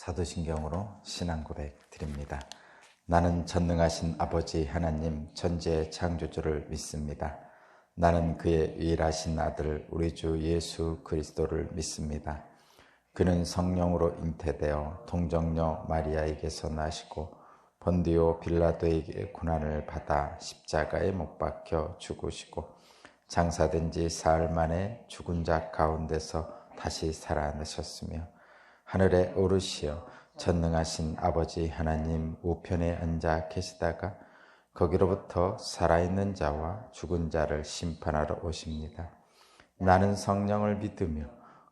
사도신경으로 신앙 고백 드립니다. 나는 전능하신 아버지 하나님 천지의 창조주를 믿습니다. 나는 그의 유일하신 아들 우리 주 예수 그리스도를 믿습니다. 그는 성령으로 잉태되어 동정녀 마리아에게서 나시고 본디오 빌라도에게 고난을 받아 십자가에 못 박혀 죽으시고 장사된 지 사흘 만에 죽은 자 가운데서 다시 살아나셨으며 하늘에 오르시어 전능하신 아버지 하나님 우편에 앉아 계시다가 거기로부터 살아있는 자와 죽은 자를 심판하러 오십니다. 나는 성령을 믿으며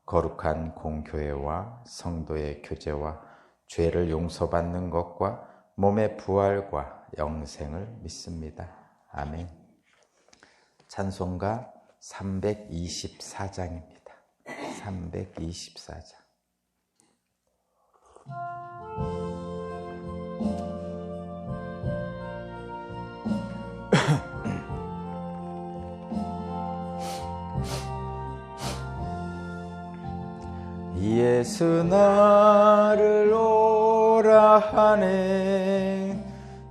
거룩한 공교회와 성도의 교제와 죄를 용서받는 것과 몸의 부활과 영생을 믿습니다. 아멘. 찬송가 324장입니다. 324장. 예수 나를 오라 하네,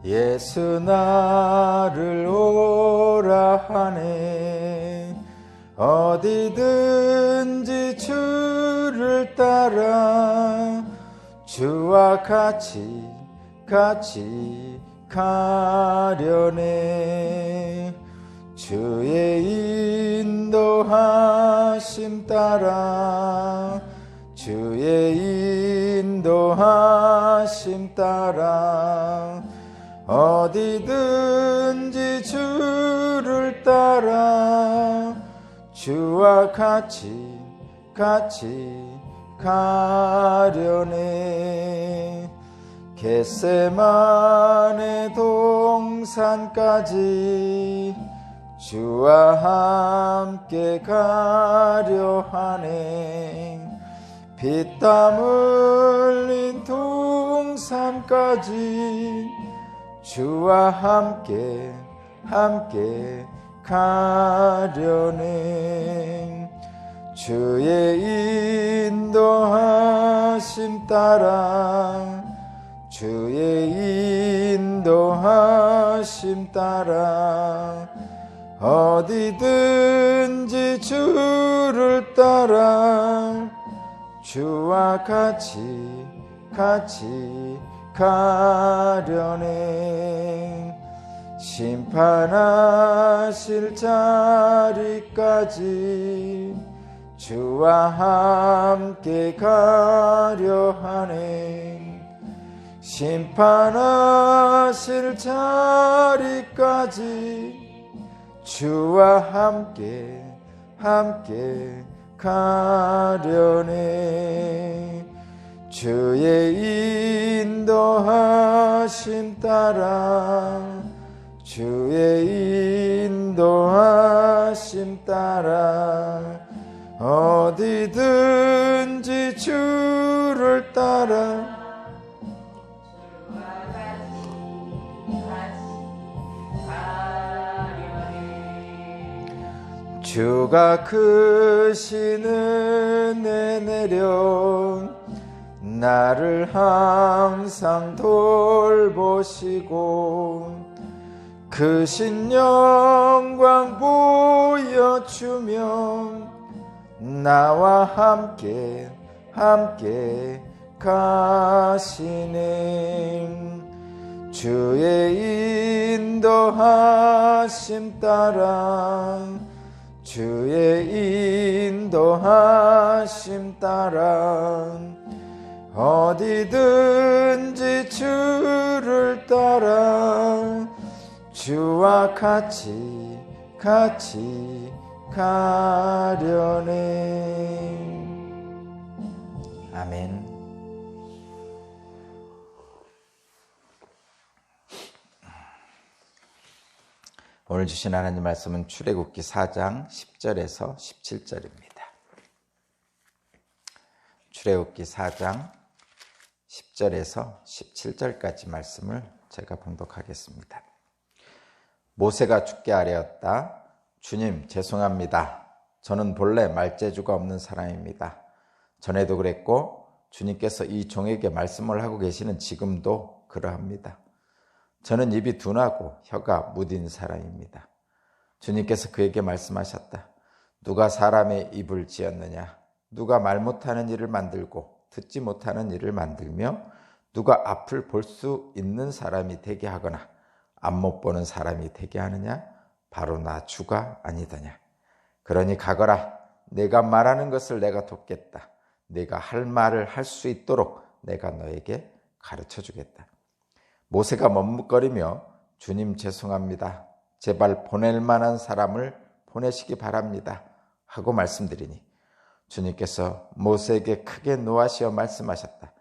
예수 나를 오라 하네. 어디든지 주를 따라 주와 같이 가려네. 주의 인도하심 따라 주의 인도하심 따라 어디든지 주를 따라 주와 같이 가려네. 겟세마네 동산까지 주와 함께 가려 하네. 피땀 흘린 동산까지 주와 함께 가려네. 주의 인도하심 따라 주의 인도하심 따라 어디든지 주를 따라 주와 같이 가려네. 심판하실 자리까지 주와 함께 가려 하네. 심판하실 자리까지 주와 함께 가려네. 주의 인도하심 따라 주의 인도하심 따라 어디든지 주를 따라 주가 크신 은혜 내려 나를 항상 돌보시고 크신 영광 보여주며 나와 함께 가시네. 주의 인도하심 따라 주의 인도하심 따라 어디든지 주를 따라 주와 같이 가려네. 아멘. 오늘 주신 하나님 말씀은 출애굽기 4장 10절에서 17절입니다. 출애굽기 4장 10절에서 17절까지 말씀을 제가 봉독하겠습니다. 모세가 죽게 아뢰었다. 주님, 죄송합니다. 저는 본래 말재주가 없는 사람입니다. 전에도 그랬고 주님께서 이 종에게 말씀을 하고 계시는 지금도 그러합니다. 저는 입이 둔하고 혀가 무딘 사람입니다. 주님께서 그에게 말씀하셨다. 누가 사람의 입을 지었느냐? 누가 말 못하는 일을 만들고 듣지 못하는 일을 만들며 누가 앞을 볼 수 있는 사람이 되게 하거나 앞 못 보는 사람이 되게 하느냐? 바로 나 주가 아니더냐. 그러니 가거라. 내가 말하는 것을 내가 돕겠다. 내가 할 말을 할 수 있도록 내가 너에게 가르쳐 주겠다. 모세가 머뭇거리며 주님 죄송합니다. 제발 보낼 만한 사람을 보내시기 바랍니다. 하고 말씀드리니 주님께서 모세에게 크게 노하시어 말씀하셨다.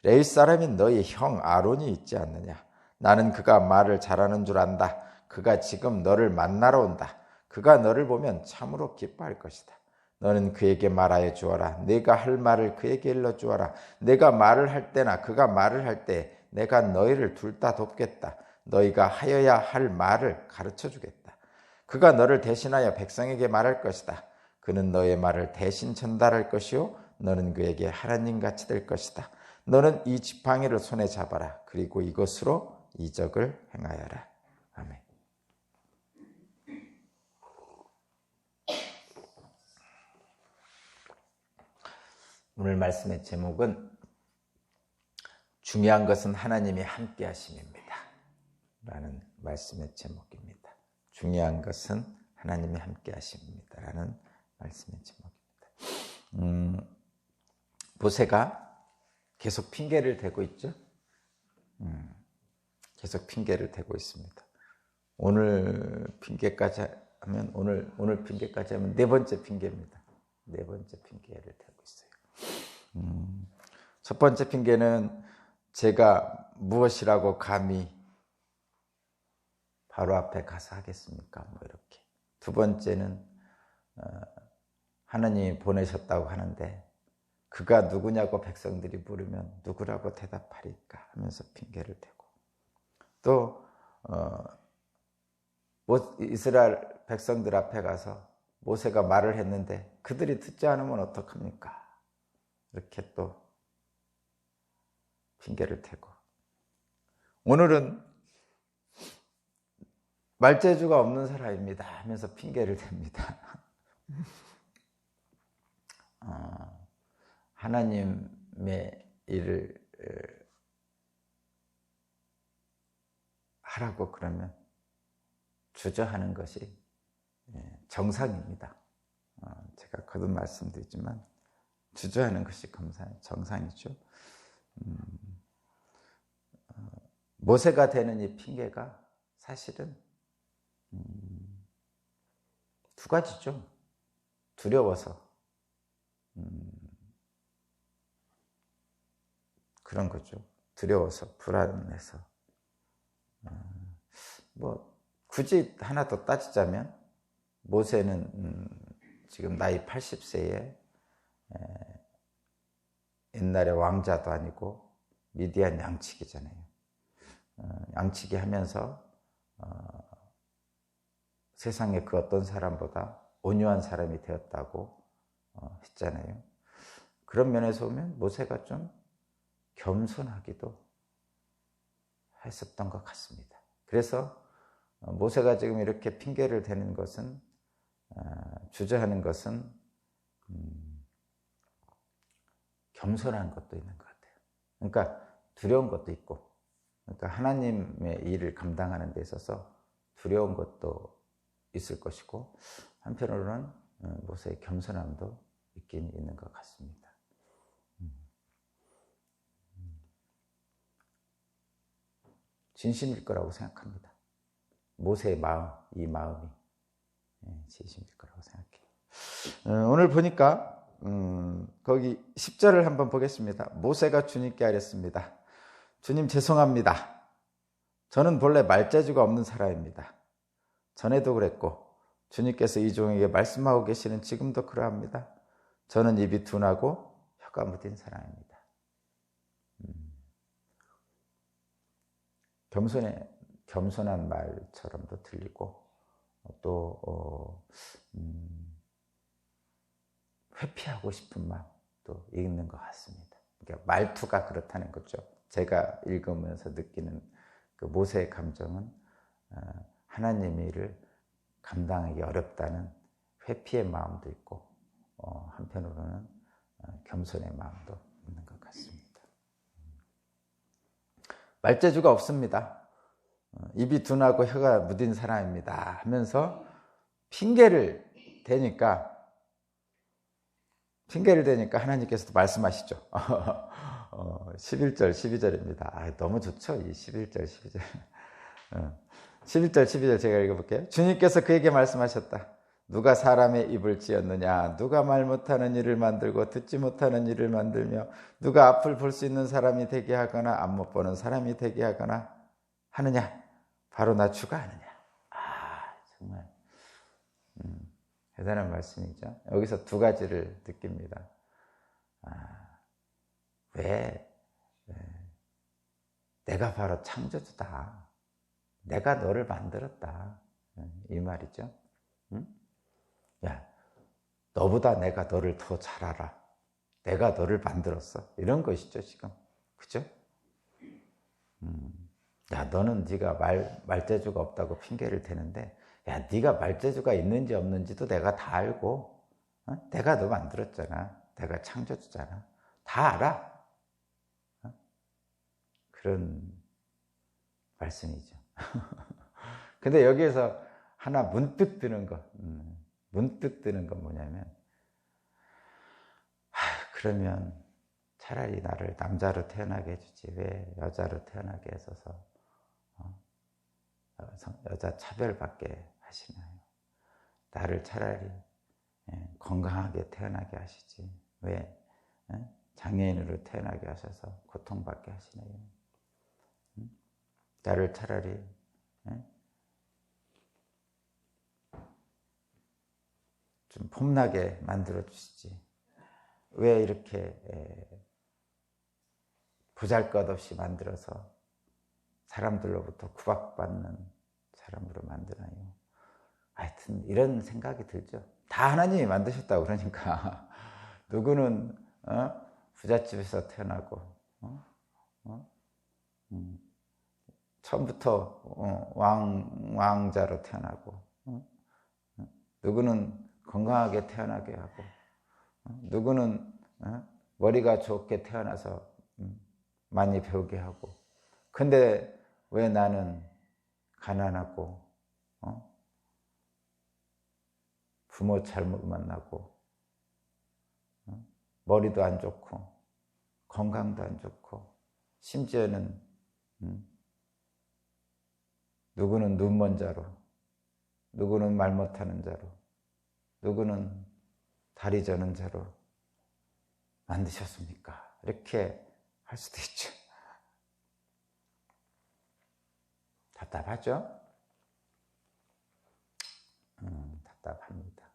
레위 사람인 너희 형 아론이 있지 않느냐? 나는 그가 말을 잘하는 줄 안다. 그가 지금 너를 만나러 온다. 그가 너를 보면 참으로 기뻐할 것이다. 너는 그에게 말하여 주어라. 내가 할 말을 그에게 일러 주어라. 내가 말을 할 때나 그가 말을 할 때 내가 너희를 둘 다 돕겠다. 너희가 하여야 할 말을 가르쳐 주겠다. 그가 너를 대신하여 백성에게 말할 것이다. 그는 너의 말을 대신 전달할 것이요 너는 그에게 하나님같이 될 것이다. 너는 이 지팡이를 손에 잡아라. 그리고 이것으로 이적을 행하여라. 아멘. 오늘 말씀의 제목은 중요한 것은 하나님이 함께 하심입니다. 라는 말씀의 제목입니다. 중요한 것은 하나님이 함께 하심입니다. 라는 말씀의 제목입니다. 모세가 계속 핑계를 대고 있죠. 계속 핑계를 대고 있습니다. 오늘 핑계까지 하면 오늘 핑계까지 하면 네 번째 핑계입니다. 네 번째 핑계를 대고 있어요. 첫 번째 핑계는 제가 무엇이라고 감히 바로 앞에 가서 하겠습니까? 뭐 이렇게. 두 번째는 하나님이 보내셨다고 하는데 그가 누구냐고 백성들이 물으면 누구라고 대답하리까 하면서 핑계를 대고 또 이스라엘 백성들 앞에 가서 모세가 말을 했는데 그들이 듣지 않으면 어떡합니까? 이렇게 또 핑계를 대고 오늘은 말재주가 없는 사람입니다 하면서 핑계를 댑니다. 하나님의 일을 하라고 그러면 주저하는 것이 정상입니다. 제가 거듭 말씀드리지만 주저하는 것이 정상이죠. 모세가 되는 이 핑계가 사실은 두 가지죠. 두려워서 그런 거죠. 두려워서 불안해서 뭐 굳이 하나 더 따지자면 모세는 지금 나이 80세에 옛날에 왕자도 아니고 미디안 양치기잖아요. 양치기 하면서 세상에 그 어떤 사람보다 온유한 사람이 되었다고 했잖아요. 그런 면에서 보면 모세가 좀 겸손하기도 했었던 것 같습니다. 그래서 모세가 지금 이렇게 핑계를 대는 것은 주저하는 것은 겸손한 것도 있는 것 같아요. 그러니까 두려운 것도 있고 그러니까 하나님의 일을 감당하는 데 있어서 두려운 것도 있을 것이고 한편으로는 모세의 겸손함도 있긴 있는 것 같습니다. 진심일 거라고 생각합니다. 모세의 마음, 이 마음이 진심일 거라고 생각해요. 오늘 보니까 거기 10절을 한번 보겠습니다. 모세가 주님께 아뢰었습니다. 주님 죄송합니다. 저는 본래 말재주가 없는 사람입니다. 전에도 그랬고 주님께서 이 종에게 말씀하고 계시는 지금도 그러합니다. 저는 입이 둔하고 혀가 무딘 사람입니다. 겸손한 말처럼도 들리고 또 회피하고 싶은 마음도 있는 것 같습니다. 그러니까 말투가 그렇다는 거죠. 제가 읽으면서 느끼는 그 모세의 감정은 하나님의 일을 감당하기 어렵다는 회피의 마음도 있고 한편으로는 겸손의 마음도 있는 것 같습니다. 말재주가 없습니다. 입이 둔하고 혀가 무딘 사람입니다 하면서 핑계를 대니까 하나님께서도 말씀하시죠. 11절, 12절입니다. 너무 좋죠. 이 11절, 12절. 11절, 12절 제가 읽어볼게요. 주님께서 그에게 말씀하셨다. 누가 사람의 입을 찌었느냐? 누가 말 못하는 일을 만들고 듣지 못하는 일을 만들며 누가 앞을 볼 수 있는 사람이 되게 하거나 앞 못 보는 사람이 되게 하거나 하느냐? 바로 나 주가 하느냐? 정말 대단한 말씀이죠. 여기서 두 가지를 느낍니다. 왜? 내가 바로 창조주다. 내가 너를 만들었다. 이 말이죠. 야, 너보다 내가 너를 더 잘 알아. 내가 너를 만들었어. 이런 것이죠, 지금. 그죠? 야, 너는 네가 말재주가 없다고 핑계를 대는데, 야, 네가 말재주가 있는지 없는지도 내가 다 알고, 내가 너 만들었잖아. 내가 창조주잖아. 다 알아. 그런 말씀이죠. 근데 여기에서 하나 문득 드는 것 뭐냐면, 그러면 차라리 나를 남자로 태어나게 해주지 왜 여자로 태어나게 해서서 여자 차별받게 하시나요? 나를 차라리 건강하게 태어나게 하시지 왜 장애인으로 태어나게 하셔서 고통받게 하시나요? 나를 차라리 좀 폼나게 만들어 주시지 왜 이렇게 보잘것없이 만들어서 사람들로부터 구박받는 사람으로 만드나요? 하여튼 이런 생각이 들죠. 다 하나님이 만드셨다고 그러니까 누구는 부잣집에서 태어나고 처음부터 왕자로 태어나고 누구는 건강하게 태어나게 하고 누구는 머리가 좋게 태어나서 많이 배우게 하고 근데 왜 나는 가난하고 부모 잘못 만나고 머리도 안 좋고 건강도 안 좋고 심지어는 누구는 눈먼 자로 누구는 말 못하는 자로 누구는 다리 저는 자로 만드셨습니까? 이렇게 할 수도 있죠. 답답하죠? 답답합니다.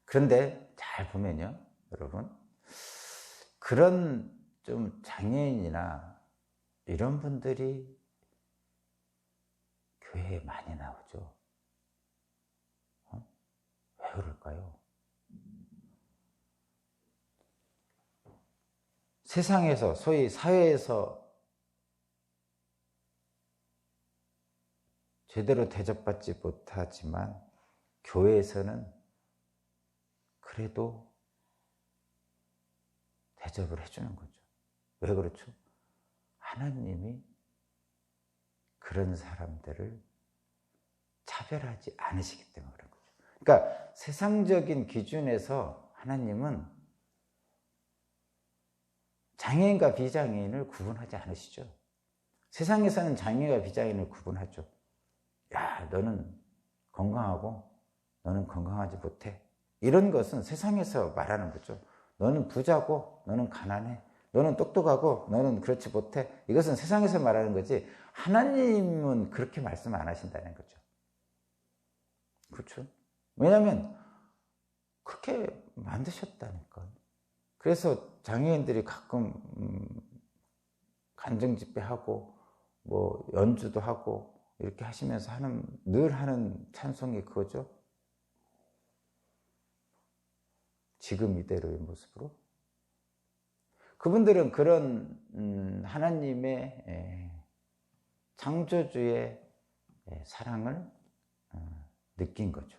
그런데 잘 보면요, 여러분, 그런 좀 장애인이나 이런 분들이 교회에 많이 나오죠. 왜 그럴까요? 세상에서, 소위 사회에서 제대로 대접받지 못하지만 교회에서는 그래도 대접을 해주는 거죠. 왜 그렇죠? 하나님이 그런 사람들을 차별하지 않으시기 때문에 그런 거죠. 그러니까 세상적인 기준에서 하나님은 장애인과 비장애인을 구분하지 않으시죠. 세상에서는 장애인과 비장애인을 구분하죠. 야, 너는 건강하고 너는 건강하지 못해. 이런 것은 세상에서 말하는 거죠. 너는 부자고 너는 가난해. 너는 똑똑하고 너는 그렇지 못해. 이것은 세상에서 말하는 거지 하나님은 그렇게 말씀 안 하신다는 거죠. 그렇죠? 왜냐하면 그렇게 만드셨다니까. 그래서 장애인들이 가끔 간증집회하고 뭐 연주도 하고 이렇게 하시면서 늘 하는 찬송이 그거죠. 지금 이대로의 모습으로 그분들은 그런 하나님의 창조주의 사랑을 느낀 거죠.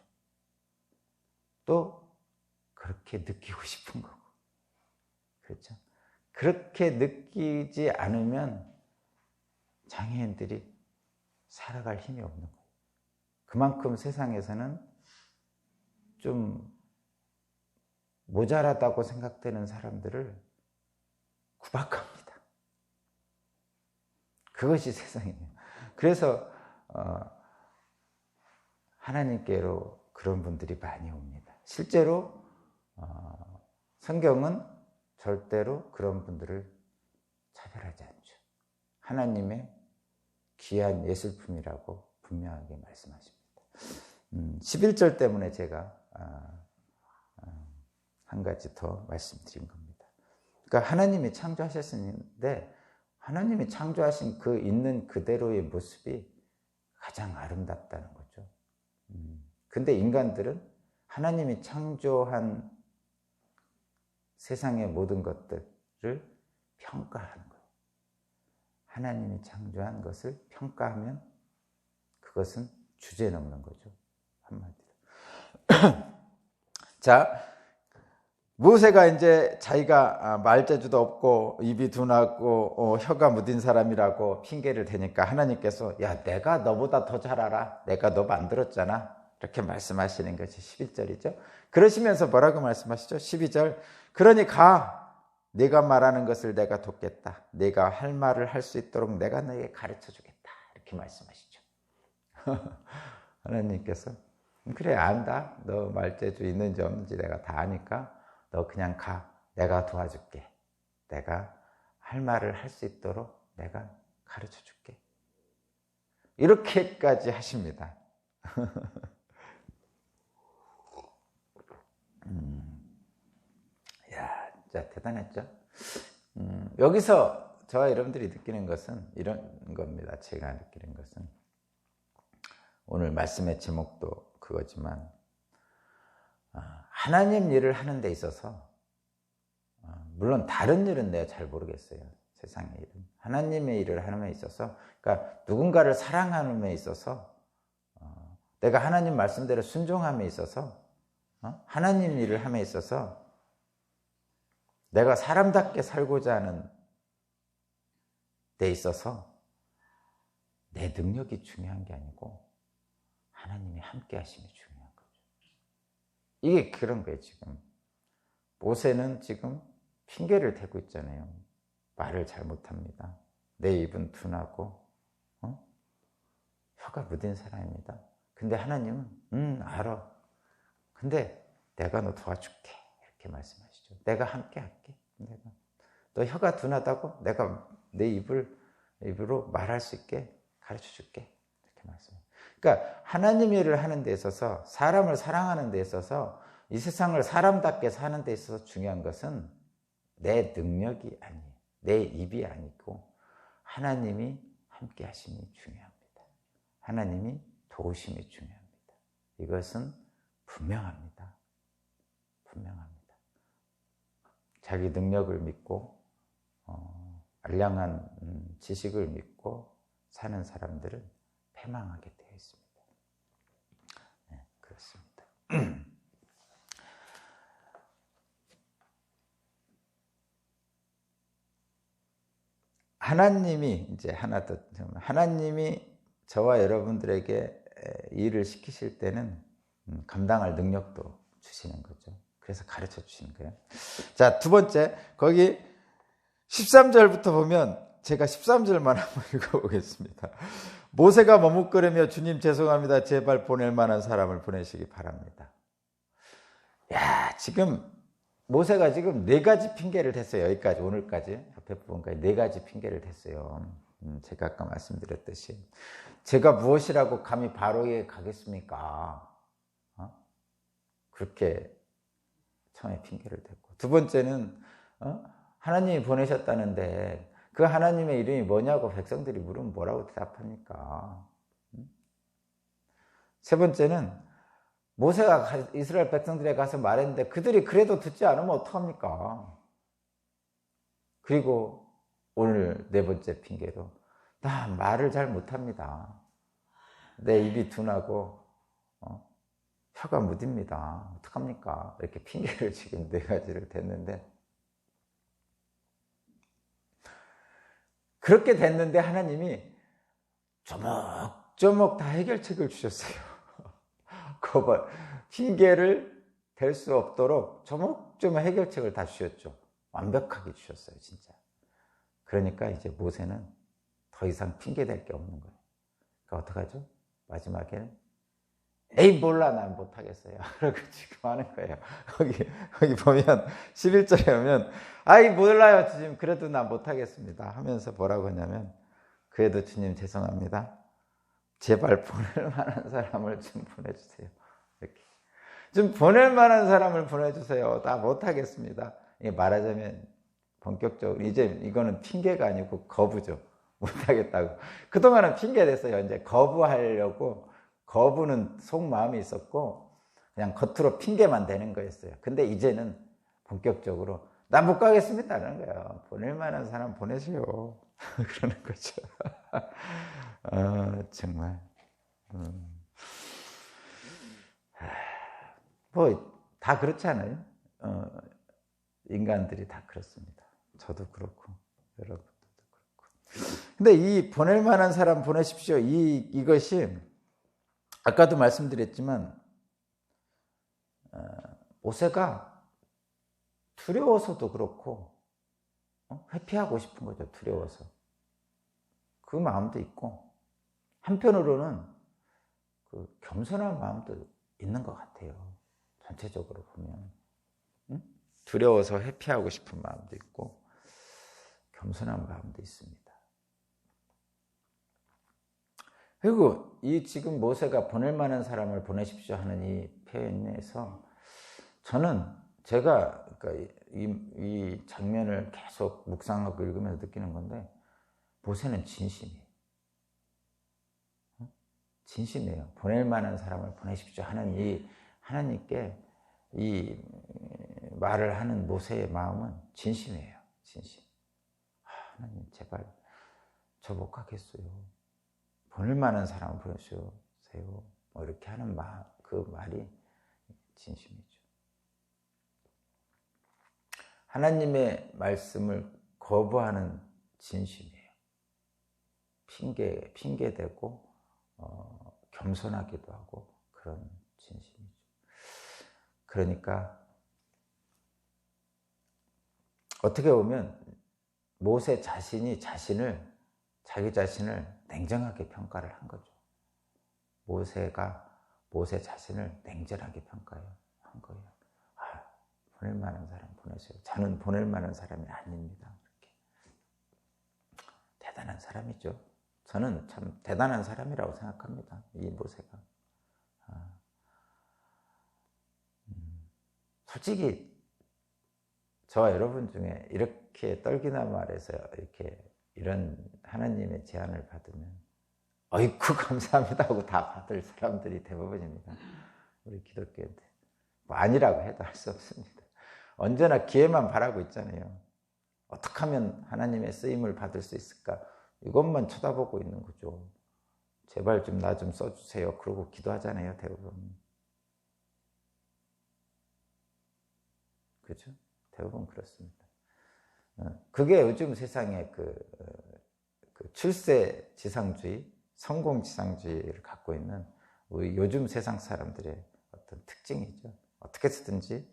또 그렇게 느끼고 싶은 거고. 그렇죠? 그렇게 느끼지 않으면 장애인들이 살아갈 힘이 없는 거예요. 그만큼 세상에서는 좀 모자라다고 생각되는 사람들을 구박합니다. 그것이 세상이에요. 그래서 하나님께로 그런 분들이 많이 옵니다. 실제로 성경은 절대로 그런 분들을 차별하지 않죠. 하나님의 귀한 예술품이라고 분명하게 말씀하십니다. 11절 때문에 제가 한 가지 더 말씀드린 겁니다. 그러니까 하나님이 창조하셨는데 하나님이 창조하신 그 있는 그대로의 모습이 가장 아름답다는 거죠. 근데 인간들은 하나님이 창조한 세상의 모든 것들을 평가하는 거예요. 하나님이 창조한 것을 평가하면 그것은 주제넘는 거죠. 한마디로. 자, 모세가 이제 자기가 말재주도 없고 입이 둔하고 혀가 무딘 사람이라고 핑계를 대니까 하나님께서 야, 내가 너보다 더 잘 알아. 내가 너 만들었잖아. 이렇게 말씀하시는 것이 11절이죠. 그러시면서 뭐라고 말씀하시죠? 12절. 그러니 가. 네가 말하는 것을 내가 돕겠다. 네가 할 말을 할 수 있도록 내가 너에게 가르쳐 주겠다. 이렇게 말씀하시죠. 하나님께서 그래 안다. 너 말재주 있는지 없는지 내가 다 아니까 너 그냥 가. 내가 도와줄게. 내가 할 말을 할 수 있도록 내가 가르쳐 줄게. 이렇게까지 하십니다. 야, 진짜 대단했죠? 여기서 저와 여러분들이 느끼는 것은 이런 겁니다. 제가 느끼는 것은 오늘 말씀의 제목도 그거지만 하나님 일을 하는 데 있어서 물론 다른 일은 내가 잘 모르겠어요. 세상의 일은. 하나님의 일을 하는 데 있어서 그러니까 누군가를 사랑하는 데 있어서 내가 하나님 말씀대로 순종함에 있어서 하나님 일을 함에 있어서 내가 사람답게 살고자 하는 데 있어서 내 능력이 중요한 게 아니고 하나님이 함께 하심이 중요한 거죠. 이게 그런 거예요. 지금 모세는 지금 핑계를 대고 있잖아요. 말을 잘 못합니다. 내 입은 둔하고 혀가 무딘 사람입니다. 근데 하나님은 알아. 근데 내가 너 도와줄게. 이렇게 말씀하시죠. 내가 함께 할게. 너 혀가 둔하다고 내가 내 입으로 말할 수 있게 가르쳐 줄게. 이렇게 말씀해요. 그러니까 하나님 일을 하는 데 있어서 사람을 사랑하는 데 있어서 이 세상을 사람답게 사는 데 있어서 중요한 것은 내 능력이 아니에요. 내 입이 아니고 하나님이 함께 하심이 중요합니다. 하나님이 도우심이 중요합니다. 이것은 분명합니다. 분명합니다. 자기 능력을 믿고 알량한 지식을 믿고 사는 사람들은 패망하게 되어 있습니다. 네, 그렇습니다. 하나님이 이제 하나 더 하나님이 저와 여러분들에게 일을 시키실 때는 감당할 능력도 주시는 거죠. 그래서 가르쳐 주시는 거예요. 자, 두 번째 거기 13절부터 보면 제가 13절만 한번 읽어보겠습니다. 모세가 머뭇거리며 주님 죄송합니다. 제발 보낼 만한 사람을 보내시기 바랍니다. 야, 지금 모세가 지금 4가지 핑계를 댔어요. 여기까지 오늘까지 앞에 부분까지 4가지 핑계를 댔어요. 제가 아까 말씀드렸듯이 제가 무엇이라고 감히 바로에 가겠습니까? 그렇게 처음에 핑계를 댔고 두 번째는 하나님이 보내셨다는데 그 하나님의 이름이 뭐냐고 백성들이 물으면 뭐라고 대답합니까? 세 번째는 모세가 이스라엘 백성들에 가서 말했는데 그들이 그래도 듣지 않으면 어떡합니까? 그리고 오늘 네 번째 핑계로 나 말을 잘 못합니다. 내 입이 둔하고 혀가 무딥니다. 어떡합니까? 이렇게 핑계를 지금 네 가지를 댔는데, 그렇게 됐는데 하나님이 조목조목 다 해결책을 주셨어요. 거봐, 핑계를 댈 수 없도록 조목조목 해결책을 다 주셨죠. 완벽하게 주셨어요, 진짜. 그러니까 이제 모세는 더 이상 핑계 댈 게 없는 거예요. 그러니까 어떡하죠? 마지막에는 에이 몰라 난 못하겠어요. 그러고 지금 하는 거예요. 거기 보면 11절에 보면 아이 몰라요 주님 그래도 난 못하겠습니다 하면서 뭐라고 하냐면 그래도 주님 죄송합니다. 제발 보낼 만한 사람을 좀 보내주세요. 이렇게 좀 보낼 만한 사람을 보내주세요. 나 못하겠습니다. 이게 말하자면 본격적으로 이제 이거는 핑계가 아니고 거부죠. 못하겠다고. 그동안은 핑계 댔어요. 이제 거부하려고 거부는 속마음이 있었고 그냥 겉으로 핑계만 대는 거였어요. 근데 이제는 본격적으로 나 못 가겠습니다 라는 거예요. 보낼 만한 사람 보내세요. 그러는 거죠. 정말 뭐 다 그렇지 않아요? 인간들이 다 그렇습니다. 저도 그렇고 여러분들도 그렇고. 근데 이 보낼 만한 사람 보내십시오. 이것이 아까도 말씀드렸지만 모세가 두려워서도 그렇고 회피하고 싶은 거죠. 두려워서. 그 마음도 있고 한편으로는 그 겸손한 마음도 있는 것 같아요. 전체적으로 보면 두려워서 회피하고 싶은 마음도 있고 겸손한 마음도 있습니다. 그리고 이 지금 모세가 보낼 만한 사람을 보내십시오 하는 이 표현에서 저는 제가 그러니까 이 장면을 계속 묵상하고 읽으면서 느끼는 건데 모세는 진심이에요. 진심이에요. 보낼 만한 사람을 보내십시오 하는 이 하나님께 이 말을 하는 모세의 마음은 진심이에요. 진심. 하나님 제발 저 못 가겠어요. 보낼 만한 사람을 보내주세요. 뭐 이렇게 하는 그 말이 진심이죠. 하나님의 말씀을 거부하는 진심이에요. 핑계대고 겸손하기도 하고 그런 진심이죠. 그러니까 어떻게 보면 모세 자신이 자기 자신을 냉정하게 평가를 한 거죠. 모세가 모세 자신을 냉정하게 한 거예요. 보낼 만한 사람 보내세요. 저는 보낼 만한 사람이 아닙니다. 이렇게. 대단한 사람이죠. 저는 참 대단한 사람이라고 생각합니다. 이 모세가. 솔직히 저와 여러분 중에 이렇게 떨기나 말해서 이런 하나님의 제안을 받으면 어이쿠 감사합니다 하고 다 받을 사람들이 대부분입니다. 우리 기독교인들. 뭐 아니라고 해도 할 수 없습니다. 언제나 기회만 바라고 있잖아요. 어떻게 하면 하나님의 쓰임을 받을 수 있을까? 이것만 쳐다보고 있는 거죠. 제발 좀 나 좀 써주세요. 그러고 기도하잖아요, 대부분. 그렇죠? 대부분 그렇습니다. 그게 요즘 세상의 그 출세 지상주의, 성공 지상주의를 갖고 있는 우리 요즘 세상 사람들의 어떤 특징이죠. 어떻게 쓰든지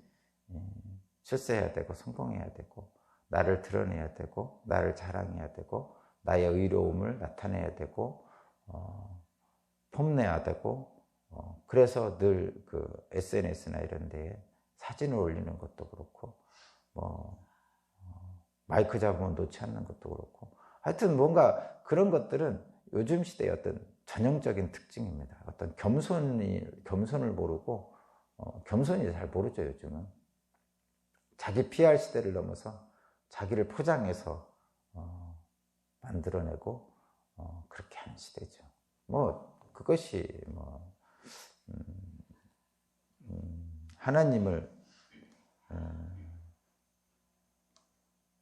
출세해야 되고 성공해야 되고 나를 드러내야 되고 나를 자랑해야 되고 나의 의로움을 나타내야 되고 폼내야 되고 그래서 늘 그 SNS나 이런 데에 사진을 올리는 것도 그렇고 마이크 잡으면 놓지 않는 것도 그렇고 하여튼 뭔가 그런 것들은 요즘 시대의 어떤 전형적인 특징입니다. 어떤 겸손을 모르고 겸손이 잘 모르죠. 요즘은 자기 PR 시대를 넘어서 자기를 포장해서 만들어내고 그렇게 하는 시대죠. 그것이 하나님을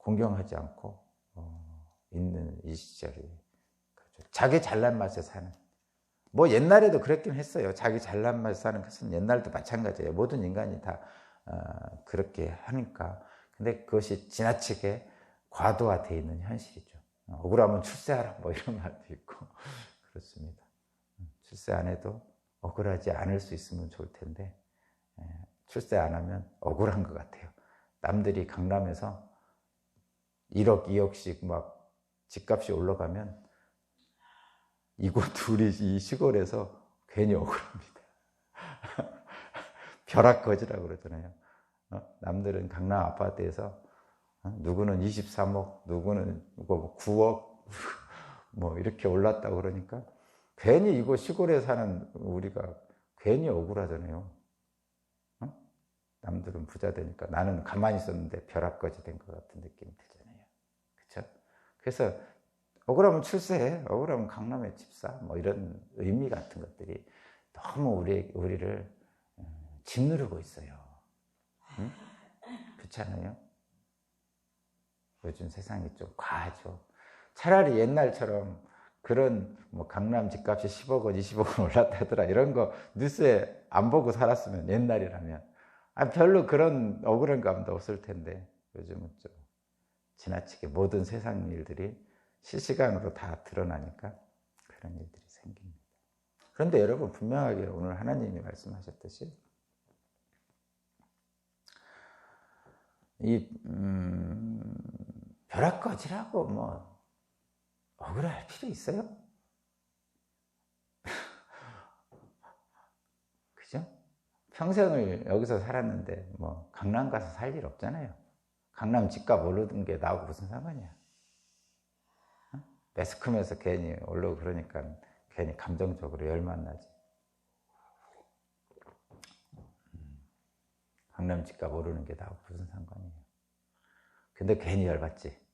공경하지 않고 있는 이 시절이 자기 잘난 맛에 사는, 뭐 옛날에도 그랬긴 했어요. 자기 잘난 맛에 사는 것은 옛날도 마찬가지예요. 모든 인간이 다 그렇게 하니까. 근데 그것이 지나치게 과도화되어 있는 현실이죠. 억울하면 출세하라 뭐 이런 말도 있고 그렇습니다. 출세 안 해도 억울하지 않을 수 있으면 좋을 텐데 출세 안 하면 억울한 것 같아요. 남들이 강남에서 1억, 2억씩 막 집값이 올라가면 이곳 둘이 이 시골에서 괜히 억울합니다. 벼락거지라고 그러잖아요. 남들은 강남 아파트에서 누구는 23억, 누구는 9억 뭐 이렇게 올랐다고 그러니까 괜히 이곳 시골에 사는 우리가 괜히 억울하잖아요. 남들은 부자 되니까 나는 가만히 있었는데 벼락거지 된 것 같은 느낌이 들잖아요. 그렇죠? 그래서 억울하면 출세해, 억울하면 강남에 집 사, 뭐 이런 의미 같은 것들이 너무 우리를 짓누르고 있어요. 응? 그렇지 않아요? 요즘 세상이 좀 과하죠. 차라리 옛날처럼 그런 뭐 강남 집값이 10억 원, 20억 원 올랐다더라 이런 거 뉴스에 안 보고 살았으면, 옛날이라면 별로 그런 억울한 감도 없을 텐데 요즘은 좀 지나치게 모든 세상 일들이 실시간으로 다 드러나니까 그런 일들이 생깁니다. 그런데 여러분, 분명하게 오늘 하나님이 말씀하셨듯이 이 벼락거지라고 뭐 억울할 필요 있어요? 그죠? 평생을 여기서 살았는데 뭐 강남 가서 살 일 없잖아요. 강남 집값 오르는 게 나하고 무슨 상관이야? 매스컴에서 괜히 올라오고 그러니까 괜히 감정적으로 열만 나지. 강남 집값 오르는 게 나하고 무슨 상관이에요? 근데 괜히 열받지.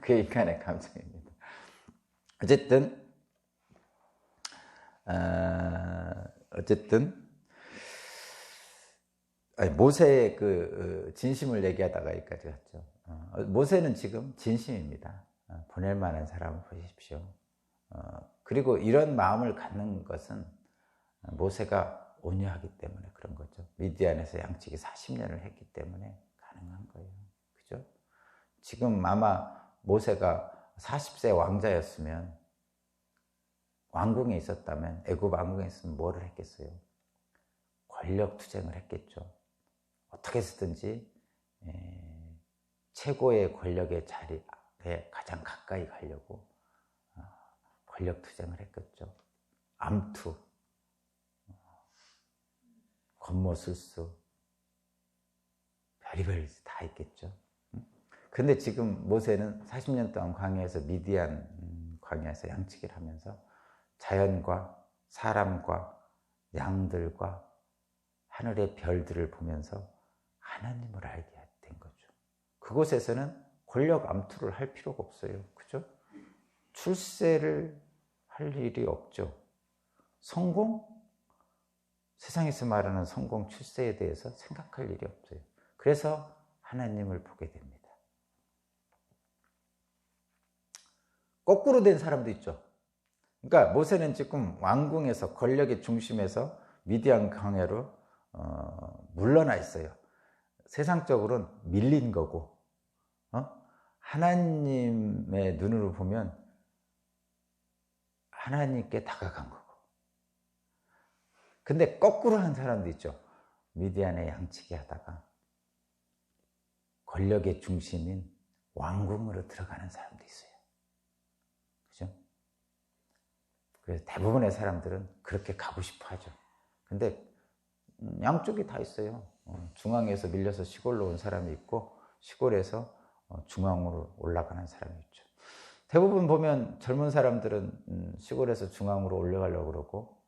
그게 인간의 감정입니다. 어쨌든 모세의 그 진심을 얘기하다가 여기까지 갔죠. 모세는 지금 진심입니다. 보낼 만한 사람을 보십시오. 그리고 이런 마음을 갖는 것은 모세가 온유하기 때문에 그런 거죠. 미디안에서 양치기 40년을 했기 때문에 가능한 거예요. 그죠? 지금 아마 모세가 40세 왕자였으면, 왕궁에 있었다면, 애굽 왕궁에 있으면 뭐를 했겠어요? 권력 투쟁을 했겠죠. 어떻게 해서든지 최고의 권력의 자리에 가장 가까이 가려고 권력 투쟁을 했겠죠. 암투, 권모술수, 별의별 다 있겠죠. 근데 지금 모세는 40년 동안 광야에서, 미디안 광야에서 양치기를 하면서 자연과 사람과 양들과 하늘의 별들을 보면서 하나님을 알게 된 거죠. 그곳에서는 권력 암투를 할 필요가 없어요. 그죠? 출세를 할 일이 없죠. 성공? 세상에서 말하는 성공, 출세에 대해서 생각할 일이 없어요. 그래서 하나님을 보게 됩니다. 거꾸로 된 사람도 있죠. 그러니까 모세는 지금 왕궁에서, 권력의 중심에서 미디안 광야로 물러나 있어요. 세상적으로는 밀린 거고, 하나님의 눈으로 보면 하나님께 다가간 거고. 근데 거꾸로 한 사람도 있죠. 미디안에 양치기 하다가 권력의 중심인 왕궁으로 들어가는 사람도 있어요. 그죠? 그래서 대부분의 사람들은 그렇게 가고 싶어 하죠. 근데 양쪽이 다 있어요. 중앙에서 밀려서 시골로 온 사람이 있고, 시골에서 중앙으로 올라가는 사람이 있죠. 대부분 보면 젊은 사람들은 시골에서 중앙으로 올라가려고 그러고,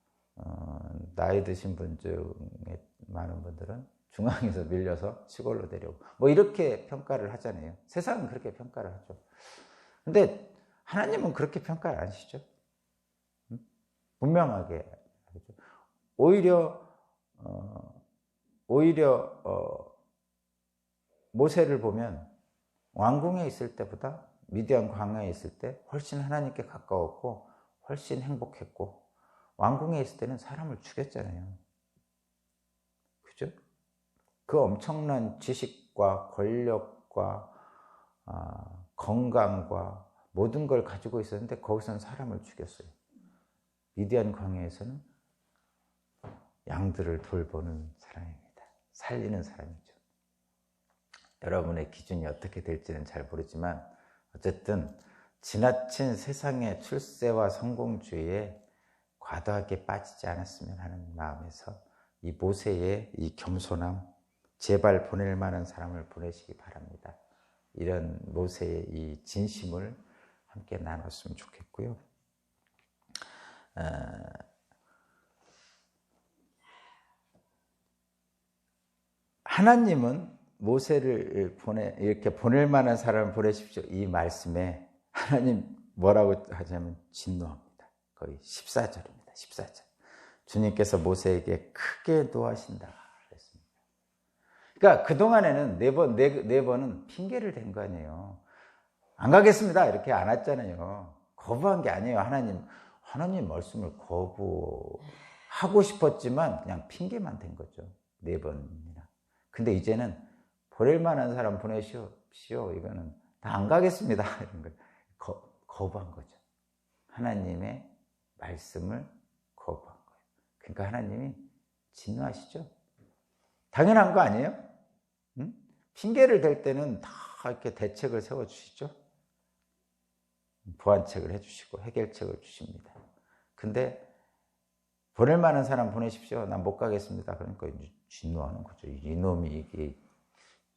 나이 드신 분 중에 많은 분들은 중앙에서 밀려서 시골로 내려오고, 뭐 이렇게 평가를 하잖아요. 세상은 그렇게 평가를 하죠. 근데 하나님은 그렇게 평가를 안 하시죠. 분명하게. 오히려 모세를 보면 왕궁에 있을 때보다 미디안 광야에 있을 때 훨씬 하나님께 가까웠고 훨씬 행복했고, 왕궁에 있을 때는 사람을 죽였잖아요. 그죠? 그 엄청난 지식과 권력과 건강과 모든 걸 가지고 있었는데 거기서는 사람을 죽였어요. 미디안 광야에서는 양들을 돌보는 사람입니다. 살리는 사람이죠. 여러분의 기준이 어떻게 될지는 잘 모르지만 어쨌든 지나친 세상의 출세와 성공주의에 과도하게 빠지지 않았으면 하는 마음에서 이 모세의 이 겸손함, 제발 보낼 만한 사람을 보내시기 바랍니다. 이런 모세의 이 진심을 함께 나눴으면 좋겠고요. 하나님은 모세를 이렇게 보낼 만한 사람을 보내십시오. 이 말씀에 하나님 뭐라고 하냐면 진노합니다. 거의 14절입니다. 14절. 주님께서 모세에게 크게 노하신다 그랬습니다. 그러니까 그동안에는 네 번은 핑계를 댄 거 아니에요. 안 가겠습니다. 이렇게 안 왔잖아요. 거부한 게 아니에요. 하나님 말씀을 거부하고 싶었지만 그냥 핑계만 댄 거죠. 4번이나. 근데 이제는 보낼 만한 사람 보내십시오. 이거는 다 안 가겠습니다. 이런 걸 거부한 거죠. 하나님의 말씀을 거부한 거예요. 그러니까 하나님이 진노하시죠. 당연한 거 아니에요? 응? 핑계를 댈 때는 다 이렇게 대책을 세워주시죠. 보완책을 해주시고 해결책을 주십니다. 근데 보낼 만한 사람 보내십시오. 난 못 가겠습니다. 그러니까 진노하는 거죠.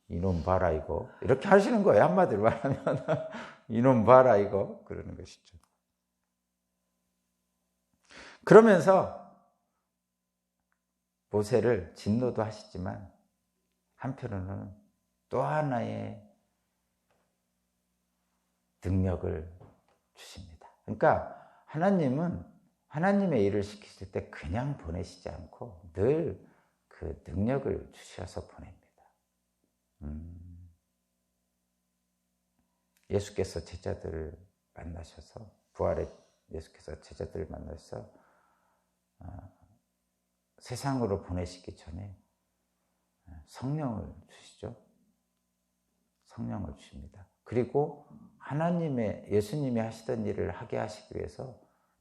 이놈 봐라 이거. 이렇게 하시는 거예요. 한마디로 말하면 이놈 봐라 이거. 그러는 것이죠. 그러면서 모세를 진노도 하시지만 한편으로는 또 하나의 능력을 주십니다. 그러니까 하나님은 하나님의 일을 시키실 때 그냥 보내시지 않고 늘 그 능력을 주셔서 보냅니다. 예수께서 제자들을 만나셔서 부활의 예수께서 제자들을 만나셔서 세상으로 보내시기 전에 성령을 주시죠. 성령을 주십니다. 그리고 예수님이 하시던 일을 하게 하시기 위해서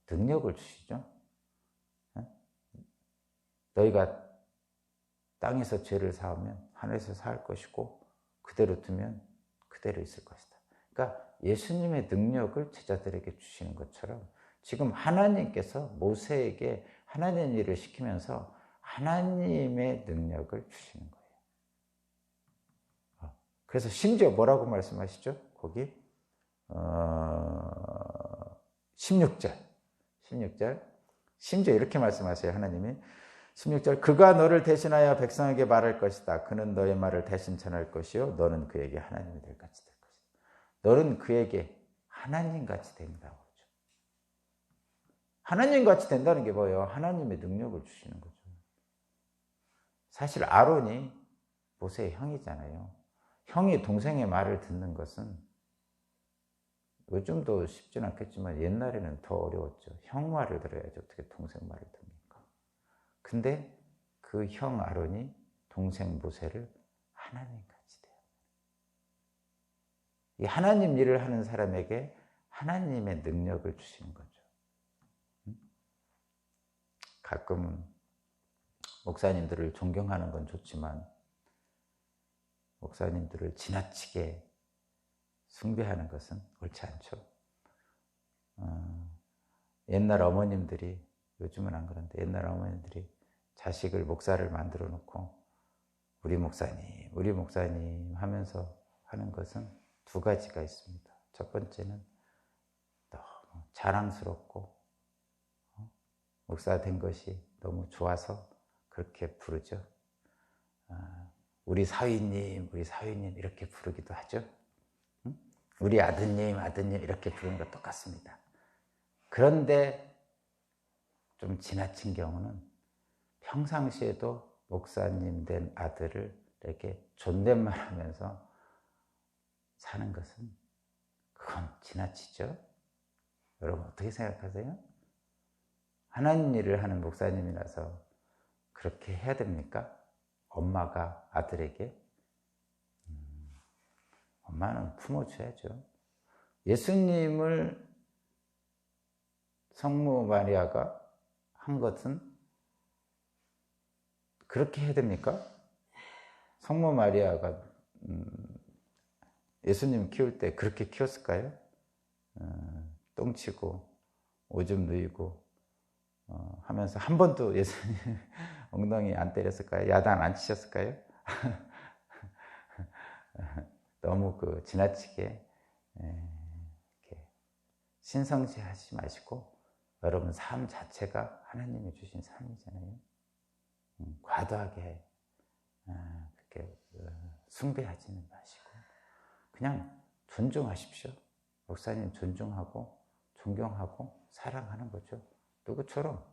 능력을 주시죠. 너희가 땅에서 죄를 사하면 하늘에서 사할 것이고 그대로 두면 그대로 있을 것이다. 그러니까 예수님의 능력을 제자들에게 주시는 것처럼 지금 하나님께서 모세에게 하나님의 일을 시키면서 하나님의 능력을 주시는 거예요. 그래서 심지어 뭐라고 말씀하시죠? 거기 16절 심지어 이렇게 말씀하세요. 하나님이 16절 그가 너를 대신하여 백성에게 말할 것이다. 그는 너의 말을 대신 전할 것이요 너는 그에게 하나님이 될 같이 될 것이다. 너는 그에게 하나님같이 된다고 그러죠. 하나님같이 된다는 게 뭐예요? 하나님의 능력을 주시는 거죠. 사실 아론이 모세의 형이잖아요. 형이 동생의 말을 듣는 것은 요즘도 쉽지는 않겠지만 옛날에는 더 어려웠죠. 형 말을 들어야지 어떻게 동생 말을 듣습니까? 근데 그 형 아론이 동생 모세를 하나님같이 돼요. 이 하나님 일을 하는 사람에게 하나님의 능력을 주시는 거죠. 가끔은 목사님들을 존경하는 건 좋지만 목사님들을 지나치게 숭배하는 것은 옳지 않죠. 옛날 어머님들이, 요즘은 안 그런데 옛날 어머님들이 자식을 목사를 만들어 놓고 우리 목사님 하면서 하는 것은 두 가지가 있습니다. 첫 번째는 너무 자랑스럽고 목사 된 것이 너무 좋아서 그렇게 부르죠. 우리 사위님 이렇게 부르기도 하죠. 우리 아드님 이렇게 부르는 거 똑같습니다. 그런데 좀 지나친 경우는 평상시에도 목사님 된 아들을 이렇게 존댓말 하면서 사는 것은 그건 지나치죠. 여러분 어떻게 생각하세요? 하나님 일을 하는 목사님이라서 그렇게 해야 됩니까? 엄마가 아들에게? 엄마는 품어줘야죠. 예수님을 성모 마리아가 한 것은 그렇게 해야 됩니까? 성모 마리아가 예수님 키울 때 그렇게 키웠을까요? 똥치고 오줌 누이고 하면서 한 번도 예수님 엉덩이 안 때렸을까요? 야단 안 치셨을까요? 너무 지나치게 이렇게 신성시하지 마시고 여러분 삶 자체가 하나님이 주신 삶이잖아요. 과도하게 그렇게 숭배하지는 마시고 그냥 존중하십시오. 목사님 존중하고 존경하고 사랑하는 거죠. 누구처럼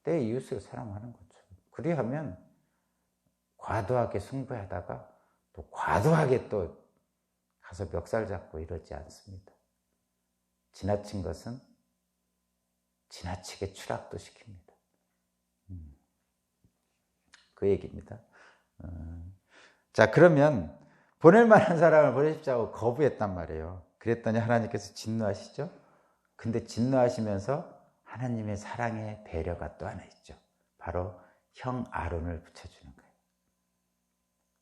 내 이웃을 사랑하는 거죠. 그리하면 과도하게 숭배하다가 또 과도하게 또 가서 멱살 잡고 이러지 않습니다. 지나친 것은 지나치게 추락도 시킵니다. 그 얘기입니다. 자, 그러면 보낼 만한 사람을 보내십시오 거부했단 말이에요. 그랬더니 하나님께서 진노하시죠. 근데 진노하시면서 하나님의 사랑의 배려가 또 하나 있죠. 바로 형 아론을 붙여주는 거예요.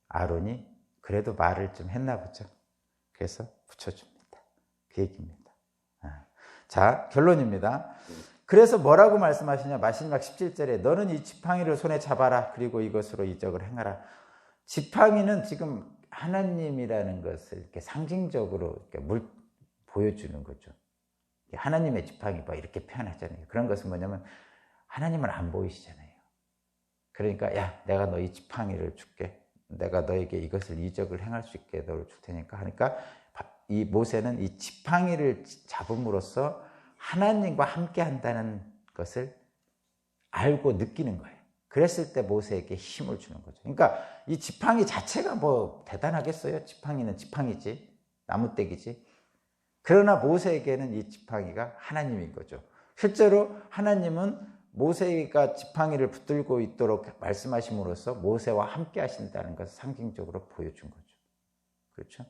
아론이 그래도 말을 좀 했나 보죠. 그래서 붙여줍니다. 그 얘기입니다. 자, 결론입니다. 그래서 뭐라고 말씀하시냐? 마지막 17절에 너는 이 지팡이를 손에 잡아라. 그리고 이것으로 이적을 행하라. 지팡이는 지금 하나님이라는 것을 이렇게 상징적으로 이렇게 보여주는 거죠. 하나님의 지팡이 이렇게 표현하잖아요. 그런 것은 뭐냐면 하나님은 안 보이시잖아요. 그러니까 야, 내가 너 이 지팡이를 줄게. 내가 너에게 이것을 이적을 행할 수 있게 너를 줄 테니까 하니까 이 모세는 이 지팡이를 잡음으로써 하나님과 함께 한다는 것을 알고 느끼는 거예요. 그랬을 때 모세에게 힘을 주는 거죠. 그러니까 이 지팡이 자체가 대단하겠어요? 지팡이는 지팡이지, 나무떼기지. 그러나 모세에게는 이 지팡이가 하나님인 거죠. 실제로 하나님은 모세가 지팡이를 붙들고 있도록 말씀하심으로써 모세와 함께 하신다는 것을 상징적으로 보여준 거죠. 그렇죠?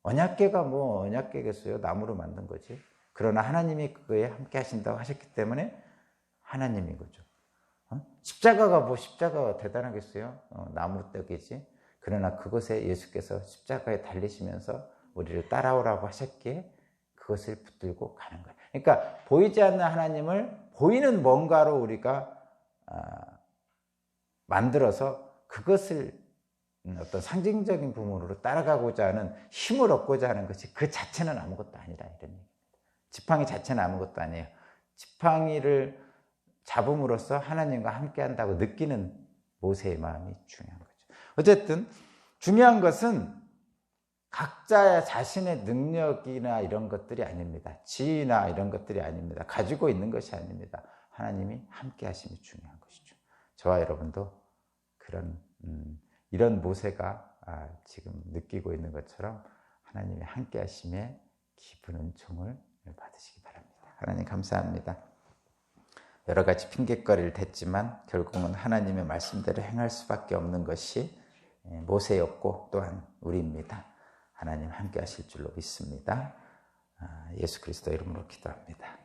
언약궤가 언약궤겠어요? 나무로 만든 거지. 그러나 하나님이 그거에 함께 하신다고 하셨기 때문에 하나님인 거죠. 십자가가 십자가가 대단하겠어요? 나무떼기지. 그러나 그것에 예수께서 십자가에 달리시면서 우리를 따라오라고 하셨기에 그것을 붙들고 가는 거예요. 그러니까 보이지 않는 하나님을 보이는 뭔가로 우리가 만들어서 그것을 어떤 상징적인 부분으로 따라가고자 하는 힘을 얻고자 하는 것이 그 자체는 아무것도 아니다 이런 얘기입니다. 지팡이 자체는 아무것도 아니에요. 지팡이를 잡음으로써 하나님과 함께 한다고 느끼는 모세의 마음이 중요한 거죠. 어쨌든 중요한 것은 각자 자신의 능력이나 이런 것들이 아닙니다. 지위나 이런 것들이 아닙니다. 가지고 있는 것이 아닙니다. 하나님이 함께 하심이 중요한 것이죠. 저와 여러분도 이런 모세가 지금 느끼고 있는 것처럼 하나님의 함께 하심에 깊은 은총을 받으시기 바랍니다. 하나님 감사합니다. 여러 가지 핑계거리를 댔지만 결국은 하나님의 말씀대로 행할 수밖에 없는 것이 모세였고 또한 우리입니다. 하나님 함께 하실 줄로 믿습니다. 예수 그리스도 이름으로 기도합니다.